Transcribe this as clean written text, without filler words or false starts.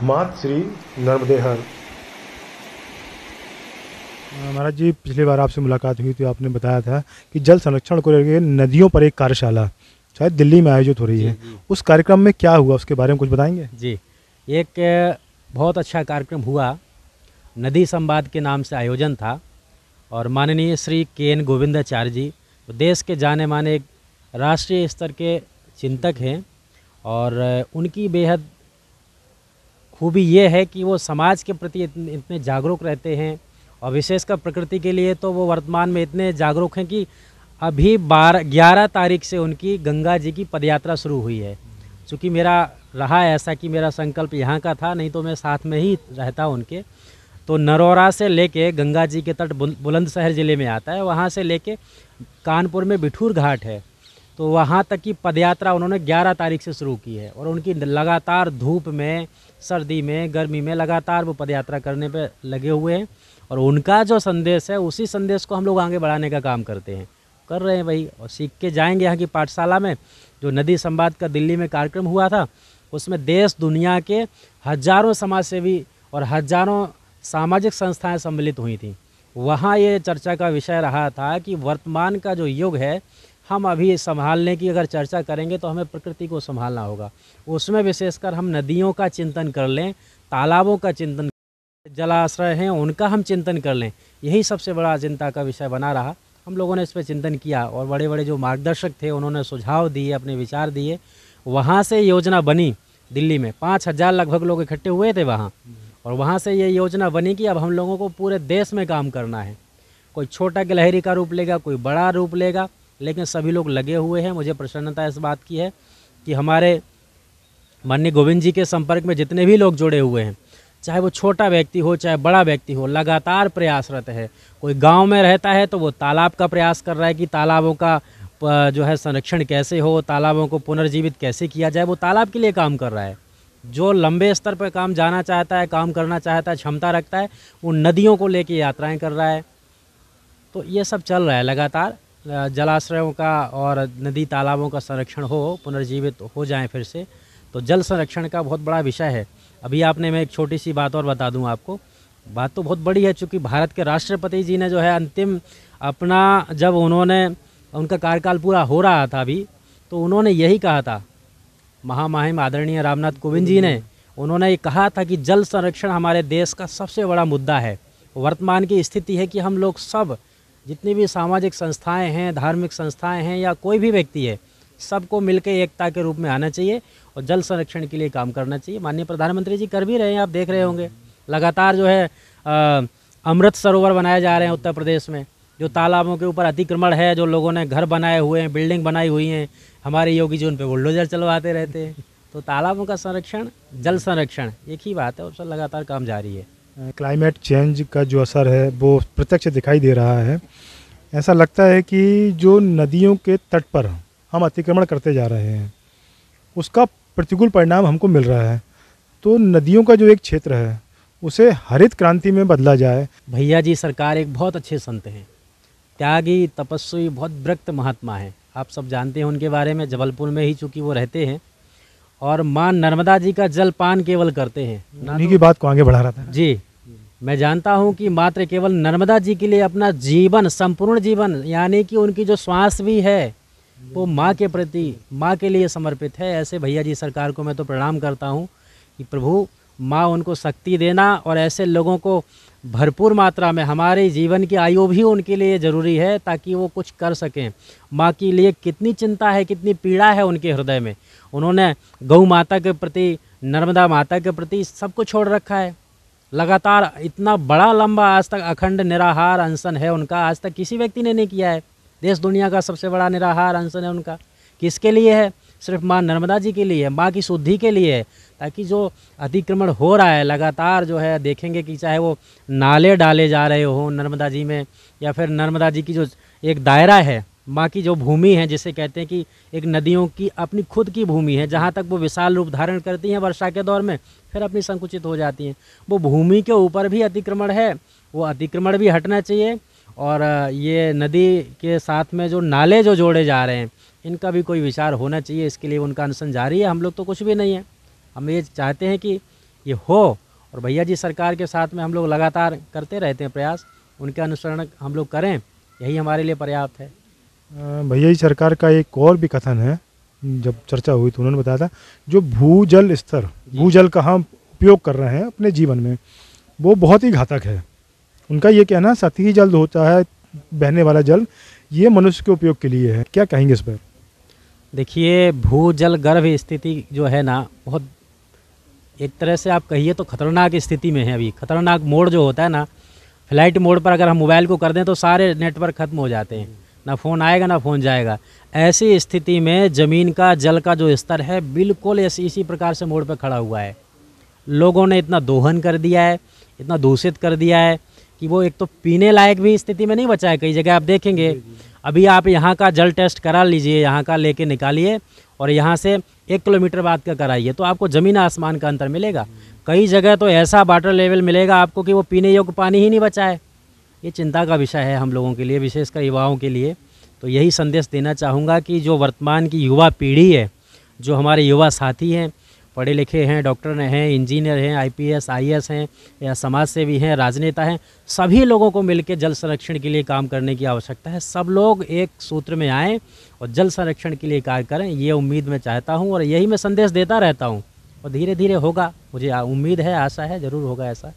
मातश्री नर्मदे हर। महाराज जी, पिछली बार आपसे मुलाकात हुई थी, आपने बताया था कि जल संरक्षण को लेकर नदियों पर एक कार्यशाला शायद दिल्ली में आयोजित हो रही जी है। जी उस कार्यक्रम में क्या हुआ, उसके बारे में कुछ बताएंगे? जी। एक बहुत अच्छा कार्यक्रम हुआ। नदी संवाद के नाम से आयोजन था और माननीय श्री के एन गोविंदाचार्य जी देश के जाने माने एक राष्ट्रीय स्तर के चिंतक हैं और उनकी बेहद खूबी ये है कि वो समाज के प्रति इतने जागरूक रहते हैं और विशेषकर प्रकृति के लिए तो वो वर्तमान में इतने जागरूक हैं कि अभी 11 तारीख से उनकी गंगा जी की पदयात्रा शुरू हुई है। चूँकि मेरा रहा ऐसा कि मेरा संकल्प यहाँ का था, नहीं तो मैं साथ में ही रहता उनके। तो नरौरा से लेके गंगा जी के तट बुलंदशहर ज़िले में आता है, वहाँ से लेके कानपुर में बिठूर घाट है, तो वहाँ तक की पदयात्रा उन्होंने 11 तारीख से शुरू की है और उनकी लगातार धूप में, सर्दी में, गर्मी में लगातार वो पदयात्रा करने पे लगे हुए हैं और उनका जो संदेश है उसी संदेश को हम लोग आगे बढ़ाने का काम कर रहे हैं भाई। और सीख के जाएंगे। यहाँ की पाठशाला में जो नदी संवाद का दिल्ली में कार्यक्रम हुआ था, उसमें देश दुनिया के हजारों समाजसेवी और हजारों सामाजिक संस्थाएं सम्मिलित हुई थी। वहाँ ये चर्चा का विषय रहा था कि वर्तमान का जो युग है, हम अभी संभालने की अगर चर्चा करेंगे तो हमें प्रकृति को संभालना होगा। उसमें विशेषकर हम नदियों का चिंतन कर लें, तालाबों का चिंतन, जलाश्रय हैं उनका हम चिंतन कर लें। यही सबसे बड़ा चिंता का विषय बना रहा। हम लोगों ने इस पर चिंतन किया और बड़े बड़े जो मार्गदर्शक थे उन्होंने सुझाव दिए, अपने विचार दिए। वहाँ से योजना बनी। दिल्ली में 5,000 लगभग लोग इकट्ठे हुए थे वहाँ, और वहाँ से ये योजना बनी कि अब हम लोगों को पूरे देश में काम करना है। कोई छोटा गिलहरी का रूप लेगा, कोई बड़ा रूप लेगा, लेकिन सभी लोग लगे हुए हैं। मुझे प्रसन्नता इस बात की है कि हमारे माननीय गोविंद जी के संपर्क में जितने भी लोग जुड़े हुए हैं, चाहे वो छोटा व्यक्ति हो चाहे बड़ा व्यक्ति हो, लगातार प्रयासरत है। कोई गांव में रहता है तो वो तालाब का प्रयास कर रहा है कि तालाबों का जो है संरक्षण कैसे हो, तालाबों को पुनर्जीवित कैसे किया जाए, वो तालाब के लिए काम कर रहा है। जो लंबे स्तर पर काम जाना चाहता है, काम करना चाहता है, क्षमता रखता है, वो नदियों को लेके यात्राएं कर रहा है। तो ये सब चल रहा है लगातार। जलाश्रयों का और नदी तालाबों का संरक्षण हो, पुनर्जीवित हो जाएं फिर से, तो जल संरक्षण का बहुत बड़ा विषय है। अभी आपने, मैं एक छोटी सी बात और बता दूं आपको। बात तो बहुत बड़ी है, चूँकि भारत के राष्ट्रपति जी ने जो है अंतिम अपना, जब उन्होंने, उनका कार्यकाल पूरा हो रहा था अभी, तो उन्होंने यही कहा था, महामहिम आदरणीय रामनाथ कोविंद जी ने, उन्होंने ये कहा था कि जल संरक्षण हमारे देश का सबसे बड़ा मुद्दा है। वर्तमान की स्थिति है कि हम लोग सब, जितनी भी सामाजिक संस्थाएं हैं, धार्मिक संस्थाएं हैं या कोई भी व्यक्ति है, सबको मिलकर एकता के रूप में आना चाहिए और जल संरक्षण के लिए काम करना चाहिए। माननीय प्रधानमंत्री जी कर भी रहे हैं, आप देख रहे होंगे। लगातार जो है अमृत सरोवर बनाए जा रहे हैं उत्तर प्रदेश में। जो तालाबों के ऊपर अतिक्रमण है, जो लोगों ने घर बनाए हुए हैं, बिल्डिंग बनाई हुई हैं, हमारे योगी जी उन पर बुलडोजर चलवाते रहते हैं। तो तालाबों का संरक्षण, जल संरक्षण एक ही बात है, और सब लगातार काम जारी है। क्लाइमेट चेंज का जो असर है वो प्रत्यक्ष दिखाई दे रहा है। ऐसा लगता है कि जो नदियों के तट पर हम अतिक्रमण करते जा रहे हैं, उसका प्रतिकूल परिणाम हमको मिल रहा है। तो नदियों का जो एक क्षेत्र है उसे हरित क्रांति में बदला जाए। भैया जी सरकार एक बहुत अच्छे संत हैं, त्यागी, तपस्वी, बहुत विरक्त महात्मा हैं। आप सब जानते हैं उनके बारे में, जबलपुर में ही चूँकि वो रहते हैं, और माँ नर्मदा जी का जल पान केवल करते हैं। उन्हीं की बात को आगे बढ़ा रहा था जी। मैं जानता हूं कि मात्र केवल नर्मदा जी के लिए अपना जीवन, संपूर्ण जीवन, यानी कि उनकी जो श्वास भी है वो माँ के प्रति, माँ के लिए समर्पित है। ऐसे भैया जी सरकार को मैं तो प्रणाम करता हूं कि प्रभु माँ उनको शक्ति देना, और ऐसे लोगों को भरपूर मात्रा में, हमारे जीवन की आयु भी उनके लिए ज़रूरी है ताकि वो कुछ कर सकें। माँ के लिए कितनी चिंता है, कितनी पीड़ा है उनके हृदय में। उन्होंने गौ माता के प्रति, नर्मदा माता के प्रति सब कुछ छोड़ रखा है। लगातार इतना बड़ा लंबा आज तक अखंड निराहार अनशन है उनका, आज तक किसी व्यक्ति ने नहीं किया है। देश दुनिया का सबसे बड़ा निराहार अनशन है उनका। किसके लिए है? सिर्फ माँ नर्मदा जी के लिए है, माँ की शुद्धि के लिए है, ताकि जो अतिक्रमण हो रहा है लगातार, जो है देखेंगे कि चाहे वो नाले डाले जा रहे हो नर्मदा जी में, या फिर नर्मदा जी की जो एक दायरा है, माँ की जो भूमि है, जिसे कहते हैं कि एक नदियों की अपनी खुद की भूमि है, जहाँ तक वो विशाल रूप धारण करती हैं वर्षा के दौर में, फिर अपनी संकुचित हो जाती हैं। वो भूमि के ऊपर भी अतिक्रमण है, वो अतिक्रमण भी हटना चाहिए। और ये नदी के साथ में जो नाले जो जोड़े जा रहे हैं, इनका भी कोई विचार होना चाहिए। इसके लिए उनका अनशन जारी है। हम लोग तो कुछ भी नहीं है, हम ये चाहते हैं कि ये हो। और भैया जी सरकार के साथ में हम लोग लगातार करते रहते हैं प्रयास, उनके अनुसरण हम लोग करें, यही हमारे लिए पर्याप्त है। भैया जी सरकार का एक और भी कथन है, जब चर्चा हुई तो उन्होंने बताया था, जो भूजल स्तर, भूजल का हम उपयोग कर रहे हैं अपने जीवन में, वो बहुत ही घातक है। उनका ये कहना, सतही जल होता है बहने वाला जल, ये मनुष्य के उपयोग के लिए है। क्या कहेंगे इस पर? देखिए, भूजल गर्भ स्थिति जो है ना, बहुत एक तरह से आप कहिए तो खतरनाक स्थिति में है अभी। खतरनाक मोड जो होता है ना, फ्लाइट मोड पर अगर हम मोबाइल को कर दें तो सारे नेटवर्क खत्म हो जाते हैं, ना फ़ोन आएगा ना फ़ोन जाएगा। ऐसी स्थिति में ज़मीन का जल का जो स्तर है बिल्कुल इसी प्रकार से मोड़ पर खड़ा हुआ है। लोगों ने इतना दोहन कर दिया है, इतना दूषित कर दिया है कि वो एक तो पीने लायक भी स्थिति में नहीं बचा है। कई जगह आप देखेंगे, अभी आप यहाँ का जल टेस्ट करा लीजिए, यहाँ का लेके निकालिए और यहाँ से 1 किलोमीटर बाद का कराइए, तो आपको ज़मीन आसमान का अंतर मिलेगा। कई जगह तो ऐसा वाटर लेवल मिलेगा आपको कि वो पीने योग्य पानी ही नहीं बचा है। ये चिंता का विषय है हम लोगों के लिए, विशेषकर युवाओं के लिए। तो यही संदेश देना चाहूँगा कि जो वर्तमान की युवा पीढ़ी है, जो हमारे युवा साथी हैं, पढ़े लिखे हैं, डॉक्टर हैं, इंजीनियर हैं, IPS IAS हैं, या समाज सेवी हैं, राजनेता हैं, सभी लोगों को मिलकर जल संरक्षण के लिए काम करने की आवश्यकता है। सब लोग एक सूत्र में आएँ और जल संरक्षण के लिए कार्य करें, ये उम्मीद मैं चाहता हूँ और यही मैं संदेश देता रहता हूँ। और धीरे धीरे होगा, मुझे उम्मीद है, आशा है, ज़रूर होगा ऐसा।